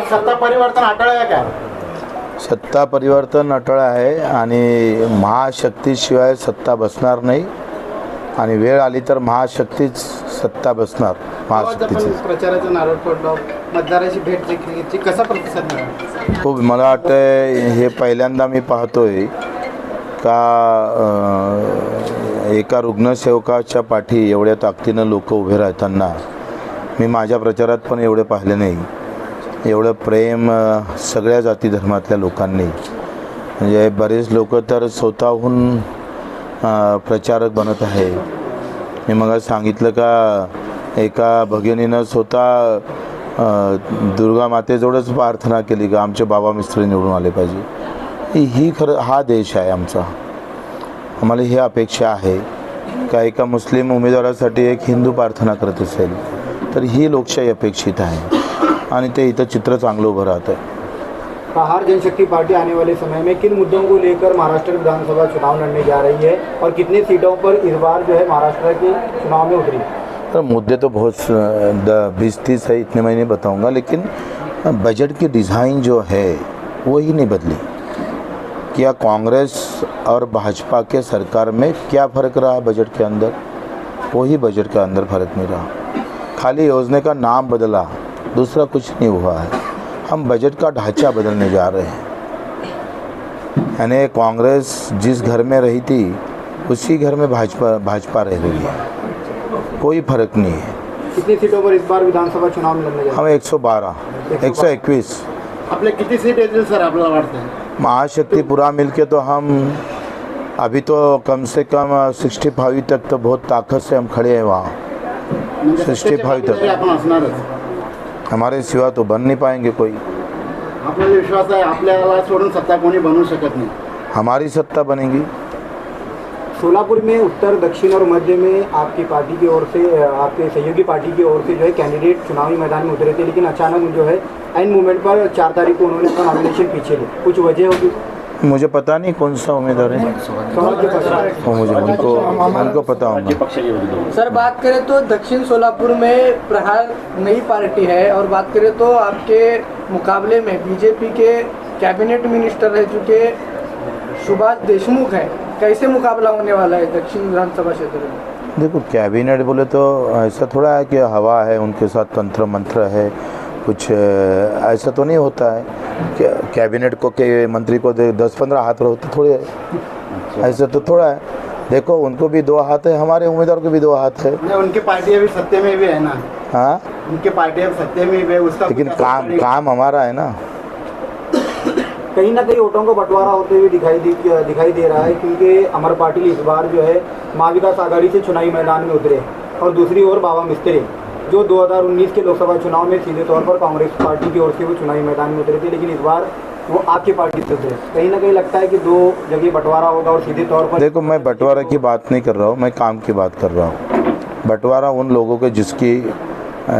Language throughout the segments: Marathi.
सत्ता परिवर्तन अटळ आहे का? सत्ता परिवर्तन अटळ आहे आणि महाशक्तीशिवाय सत्ता बसणार नाही आणि वेळ आली तर महाशक्तीच सत्ता बसणार. महाशक्तीची प्रचाराचं नारळ फोडलं, मतदाराची भेट घेतली, कसा प्रतिसाद मिळाला? खूप मला वाटतं हे पहिल्यांदा मी पाहतोय का एका रुग्णसेवकाच्या पाठी एवढ्या ताकदीनं लोक उभे राहताना मी माझ्या प्रचारात पण एवढे पाहिले नाही. एवढं प्रेम सगळ्या जाती धर्मातल्या लोकांनी, म्हणजे बरेच लोक तर स्वतःहून प्रचारक बनत आहे. मी मग सांगितलं का एका भगिनीनं स्वतः दुर्गा मातेजवळच प्रार्थना केली का आमचे बाबा मिस्त्री निवडून आले पाहिजे. ही खरं हा देश आहे आमचा. आम्हाला ही अपेक्षा आहे का एका मुस्लिम उमेदवारासाठी एक हिंदू प्रार्थना करत असेल तर ही लोकशाही अपेक्षित आहे आणि ते इथं चित्र चांगलं उभं राहत आहे. प्रहार जनशक्ति पार्टी आने वाले समय में किन मुद्दों को लेकर महाराष्ट्र विधानसभा चुनाव लड़ने जा रही है और कितनी सीटों पर इस बार जो है महाराष्ट्र के चुनाव में उतरी? तो मुद्दे तो बहुत 20-30 है, इतने मैं नहीं बताऊंगा, लेकिन बजट की डिज़ाइन जो है वही नहीं बदली. क्या कांग्रेस और भाजपा के सरकार में क्या फ़र्क रहा बजट के अंदर? वही बजट के अंदर फ़र्क नहीं रहा. खाली योजना का नाम बदला, दूसरा कुछ नहीं हुआ है. हम बजट का ढांचा बदलने जा रहे हैं. यानी कांग्रेस जिस घर में रही थी उसी घर में भाजपा रह रही है. कोई फर्क नहीं है. कितनी सीटों पर इस बार विधानसभा चुनाव में लड़ने जा रहे हम 112 121 आपले किती सीट येतील सर आपल्याला वाटतं? महाशक्ति पूरा मिलके तो हम अभी तो कम से कम 65 तक तो बहुत ताकत से हम खड़े हैं. वहाँ 65 तक आपण असणारच. हमारे सिवा तो बन नहीं पाएंगे कोई. आपल्याला विश्वास आहे आपल्याला सोडून सत्ता कोणी बनवू शकत नहीं. हमारी सत्ता बनेगी. सोलापुर में उत्तर, दक्षिण और मध्य में आपकी पार्टी की ओर से, आपके सहयोगी पार्टी की ओर से जो है कैंडिडेट चुनावी मैदान में उतरे थे, लेकिन अचानक जो है एन मोमेंट पर 4 तारीख को उन्होंने अपना नॉमिनेशन पीछे ली. कुछ वजह होगी? मुझे पता नहीं कौन सा उम्मीदवार है, वो मुझे उनको पता होगा. सर बात करें तो दक्षिण सोलापुर में प्रहार नई पार्टी है और बात करें तो आपके मुकाबले में बीजेपी के कैबिनेट मिनिस्टर रह चुके सुभाष देशमुख हैं. कैसे मुकाबला होने वाला है दक्षिण विधानसभा क्षेत्र में? देखो कैबिनेट बोले तो ऐसा थोड़ा है कि हवा है उनके साथ, तंत्र मंत्र है कुछ, ऐसा तो नहीं होता है. कैबिनेट को के मंत्री को 10-15 हाथ होते थोड़े है, ऐसा तो थोड़ा है. देखो उनको भी 2 हाथ है, हमारे उम्मीदवार को भी 2 हाथ है. उनकी पार्टी अभी सत्ते में भी है ना. हाँ, उनकी पार्टी अभी सत्ते में भी है, उसका लेकिन काम हमारा है ना. कहीं ना कहीं वोटों को बंटवारा होते हुए दिखाई दे रहा है, क्योंकि अमर पाटिल इस बार जो है महाविकास आघाड़ी से चुनावी मैदान में उतरे और दूसरी ओर बाबा मिस्त्री जो 2019 के लोकसभा चुनाव में सीधे तौर पर कांग्रेस पार्टी की ओर से वो चुनावी मैदान में उतरे थे, लेकिन इस बार वो आपकी पार्टी से उतरे. कहीं ना कहीं लगता है कि 2 जगह बंटवारा होगा और सीधे तौर पर. देखो मैं बंटवारा की बात नहीं कर रहा हूँ, मैं काम की बात कर रहा हूँ. बंटवारा उन लोगों के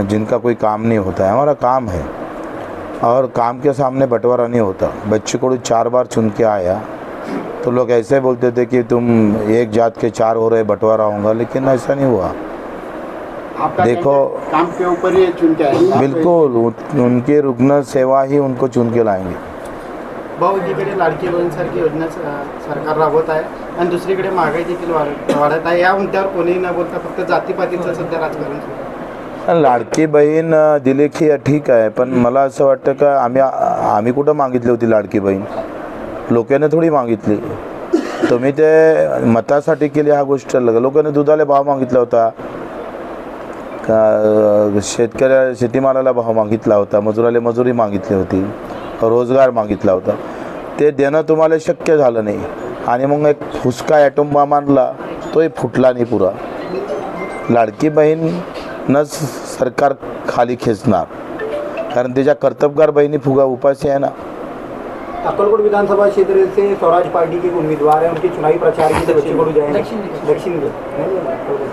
जिनका कोई काम नहीं होता है. हमारा काम है और काम के सामने बंटवारा नहीं होता. बच्चे को 4 बार चुन के आया तो लोग ऐसे बोलते थे कि तुम एक जात के 4 हो रहे, बंटवारा होगा, लेकिन ऐसा नहीं हुआ. देखो काम के ऊपर ही चुन के आए. बिल्कुल उनके रुग्ण सेवा ही उनको चुन के लाएंगे. भाऊ एकीकडे लाडकी बहीणसारखी योजना सरकार राबवत आहे आणि दुसरीकडे महागाई देखील वाढत आहे. या मुद्द्यावर कोणीही न बोलता फक्त जातीपातीचं सध्या राजकारण सुरू आहे. लाडकी बहीण दिली की ठीक आहे, पण मला असं वाटतं का आम्ही कुठं मागितली होती लाडकी बहीण? लोकांनी थोडी मागितली. तुम्ही ते मतासाठी केली हा गोष्ट. लोकांनी दुधाला भाव मागितला होता का, शेतीमालाला भाव मागितला होता, मजुराला मजुरी मागितली होती, रोजगार मागितला होता. ते देणं तुम्हाला शक्य झालं नाही आणि मग एक फुसका ॲटोम बॉम्ब आणला, तोही फुटला नाही पुरा. लाडकी बहीण न सरकार खाली खेचणार, कारण त्याच्या कर्तबगार बहिणी फुगा उपाशी आहे ना. अक्कलकोट विधानसभा क्षेत्र से स्वराज पार्टी के उम्मीदवार हैं, उनके चुनावी प्रचार की बच्चीगढ़ जाएंगे दक्षिण में.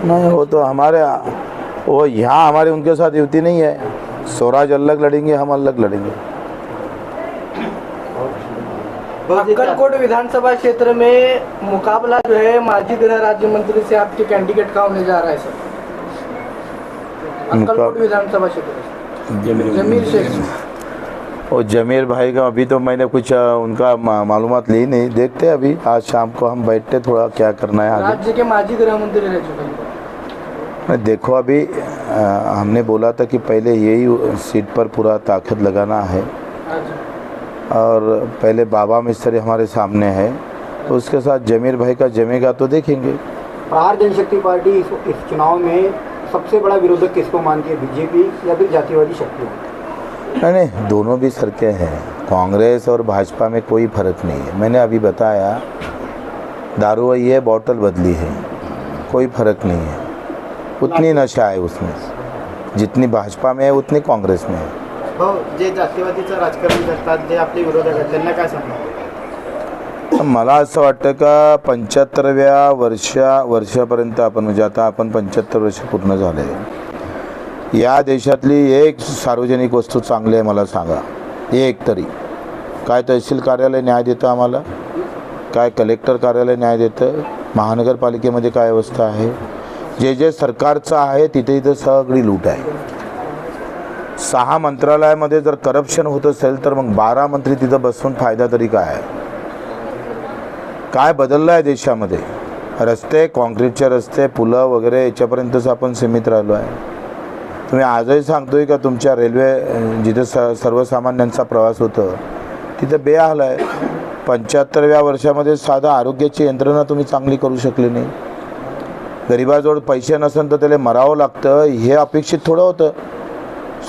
नहीं हो तो हमारे वो यहाँ हमारे उनके साथ युति नहीं है. स्वराज अलग लड़ेंगे, हम अलग लड़ेंगे. अक्कलकोट विधानसभा क्षेत्र में मुकाबला जो है माजी गृह राज्य मंत्री से आपके कैंडिडेट का होने जा रहा है सर. अक्कलकोट विधानसभा क्षेत्र जमीर शेख. वो जमीर भाई का अभी तो मैंने कुछ उनका मालूमात ली नहीं, देखते अभी आज शाम को हम बैठते थोड़ा क्या करना है आगे। राज्य के माजी गृह मंत्री रह चुके हैं। देखो अभी हमने बोला था कि पहले यही सीट पर पूरा ताकत लगाना है और पहले बाबा मिस्त्री हमारे सामने है, तो उसके साथ जमीर भाई का जमेगा तो देखेंगे। प्रहार जनशक्ति पार्टी इस चुनाव में सबसे बड़ा विरोधक किसको मानती है, बीजेपी या फिर जातिवादी शक्तियाँ? नहीं, दोनों भी सरके हैं। कांग्रेस और भाजपा में कोई फर्क नहीं है। मैंने अभी बताया दारू वही है, बॉटल बदली है, कोई फर्क नहीं है। उतनी नशा है उसमें, जितनी भाजपा में है उतनी काँग्रेस में है। हो जे जातीवादीचं राजकारण करतात, जे आपले विरोधक आहेत त्यांना काय सांगणार? मला असं वाटतं का 75व्या वर्षापर्यंत आपण म्हणजे आता आपण 75 वर्ष पूर्ण झाले, या देशातली एक सार्वजनिक वस्तू चांगली आहे मला सांगा, एक तरी. काय तहसील कार्यालय न्याय देतं आम्हाला, काय कलेक्टर कार्यालय न्याय देतं, महानगरपालिकेमध्ये काय अवस्था आहे, जे जे सरकारचं आहे तिथे इथं सगळी लूट आहे. 6 मंत्रालयामध्ये जर करप्शन होत असेल तर मग 12 मंत्री तिथं बसून फायदा तरी काय आहे? काय बदललं आहे देशामध्ये? रस्ते, कॉन्क्रीटचे रस्ते, पुलं वगैरे याच्यापर्यंतच आपण सीमित राहिलो आहे. तुम्ही आजही सांगतोय का तुमच्या रेल्वे जिथे सर्वसामान्यांचा प्रवास होतो तिथे बेहाल आहे. 75व्या वर्षामध्ये साधा आरोग्याची यंत्रणा तुम्ही चांगली करू शकले नाही. गरिबाजवळ पैसे नसेल तर त्याला मरावं लागतं, हे अपेक्षित थोडं होतं.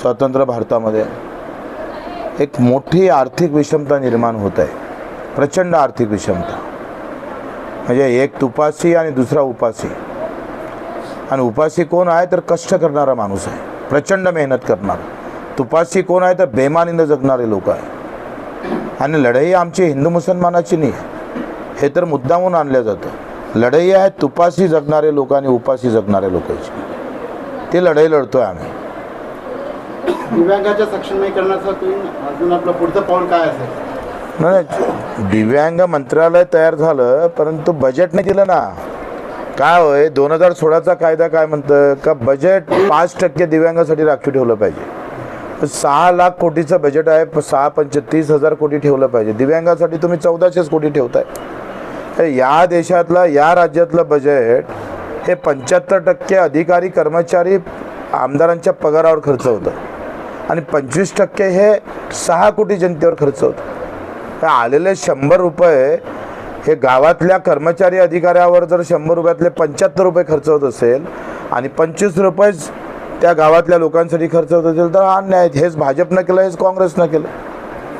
स्वतंत्र भारतामध्ये एक मोठी आर्थिक विषमता निर्माण होत आहे, प्रचंड आर्थिक विषमता. म्हणजे एक तुपासी आणि दुसरा उपासी. आणि उपासी कोण आहे तर कष्ट करणारा माणूस आहे, प्रचंड मेहनत करणार. तुपासी कोण आहे तर बेमानीनं जगणारे लोक आहे. आणि लढाई आमची हिंदू मुसलमानाची नाही आहे, हे तर मुद्दामून आणलं जातं. लढाई आहे तुपासी जगणारे लोक आणि उपासी जगणारे लोकांची. ती लढाई लढतोय आम्ही. दिव्यांगाच्या सक्षमीकरणासाठी अजून आपलं पुढचं पाऊल काय असेल? नाही, दिव्यांग मंत्रालय तयार झालं परंतु बजेट नाही दिलं ना. काय होय 2016चा कायदा काय म्हणतं का बजेट 5% दिव्यांगासाठी राखीव ठेवलं पाहिजे. 6 लाख कोटीचं बजेट आहे, 6-35,000 कोटी ठेवलं पाहिजे. दिव्यांगासाठी तुम्ही 1400 कोटी ठेवताय. या देशातलं, या राज्यातलं बजेट हे 75% अधिकारी कर्मचारी आमदारांच्या पगारावर खर्च होतं आणि 25% हे 6 कोटी जनतेवर खर्च होतं. आलेले 100 रुपये हे गावातल्या कर्मचारी अधिकाऱ्यावर जर 100 रुपयातले 75 रुपये खर्च होत असेल आणि 25 रुपये त्या गावातल्या लोकांसाठी खर्च होत असेल तर हा अन्याय. हेच भाजपनं केलं, हेच काँग्रेसनं केलं.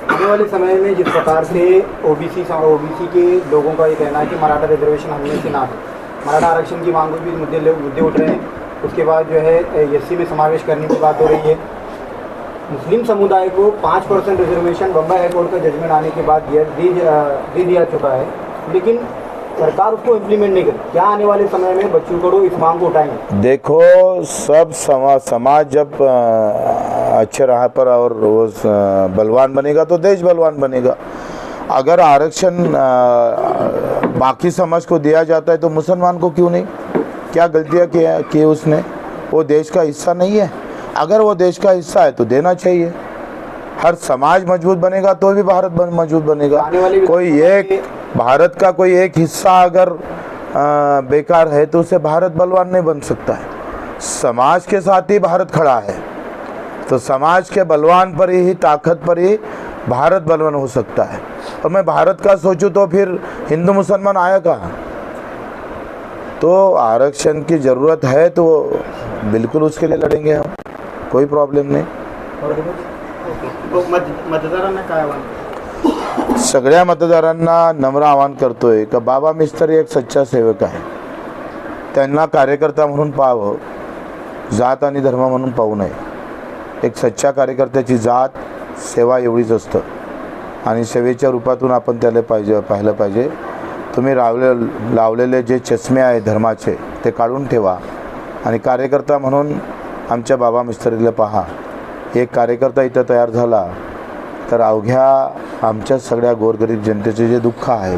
आने वाले समय में जिस प्रकार से ओबीसी के लोगों का ये कहना है कि मराठा रिजर्वेशन हमने से ना हो, मराठा आरक्षण की मांगों भी मुद्दे उठ रहे हैं. उसके बाद जो है एससी में समावेश करने की बात हो रही है. मुस्लिम समुदाय को 5% रिजर्वेशन बम्बई हाईकोर्ट का जजमेंट आने के बाद दे दिया चुका है, लेकिन सरकार उसको इम्प्लीमेंट नहीं करती. क्या आने वाले समय में बच्चू कडू इस मांग को उठाएंगे? देखो, सब समाज जब अच्छे राह पर और वो बलवान बनेगा तो देश बलवान बनेगा. अगर आरक्षण बाकी समाज को दिया जाता है तो मुसलमान को क्यों नहीं? क्या गलतियाँ की उसने? वो देश का हिस्सा नहीं है? अगर वो देश का हिस्सा है तो देना चाहिए. हर समाज मजबूत बनेगा तो भी भारत मजबूत बनेगा. कोई एक भारत का कोई एक हिस्सा अगर बेकार है तो उसे भारत बलवान नहीं बन सकता है. समाज के साथ ही भारत खड़ा है, तो समाज के बलवान पर ही, ताकत पर ही भारत बलवान हो सकता है. और मैं भारत का सोचूं तो फिर हिंदू मुसलमान आया कहाँ? तो आरक्षण की ज़रूरत है तो बिल्कुल उसके लिए लड़ेंगे हम, कोई प्रॉब्लेम नहीं. मतदारांना काय आव्हान? सगळ्या मतदारांना नम्र आवाहन करतोय का बाबा मिस्त्री एक सच्चा सेवक आहे. त्यांना कार्यकर्ता म्हणून पाहावं, जात आणि धर्म म्हणून पाहू नये. एक सच्चा कार्यकर्त्याची जात, सेवा एवढीच असतं आणि सेवेच्या रूपातून आपण त्याला पाहिलं पाहिजे. तुम्ही लावलेले जे चष्मे आहे धर्माचे ते काढून ठेवा आणि कार्यकर्ता म्हणून आमच्या बाबा मिस्त्रीला पहा. एक कार्यकर्ता इथं तयार झाला तर अवघ्या आमच्या सगळ्या गोरगरीब जनतेचे जे दुःख आहे,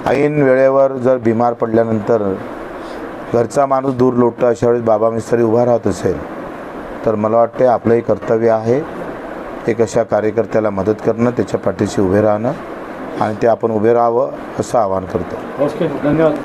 ऐन वेळेवर जर बिमार पडल्यानंतर घरचा माणूस दूर लोटतो, अशा वेळेस बाबा मिस्त्री उभा राहत असेल तर मला वाटते आपलंही कर्तव्य आहे एक अशा कार्यकर्त्याला मदत करणं, त्याच्या पाठीशी उभे राहणं आणि ते आपण उभे राहावं असं आवाहन करतो. ओके, धन्यवाद.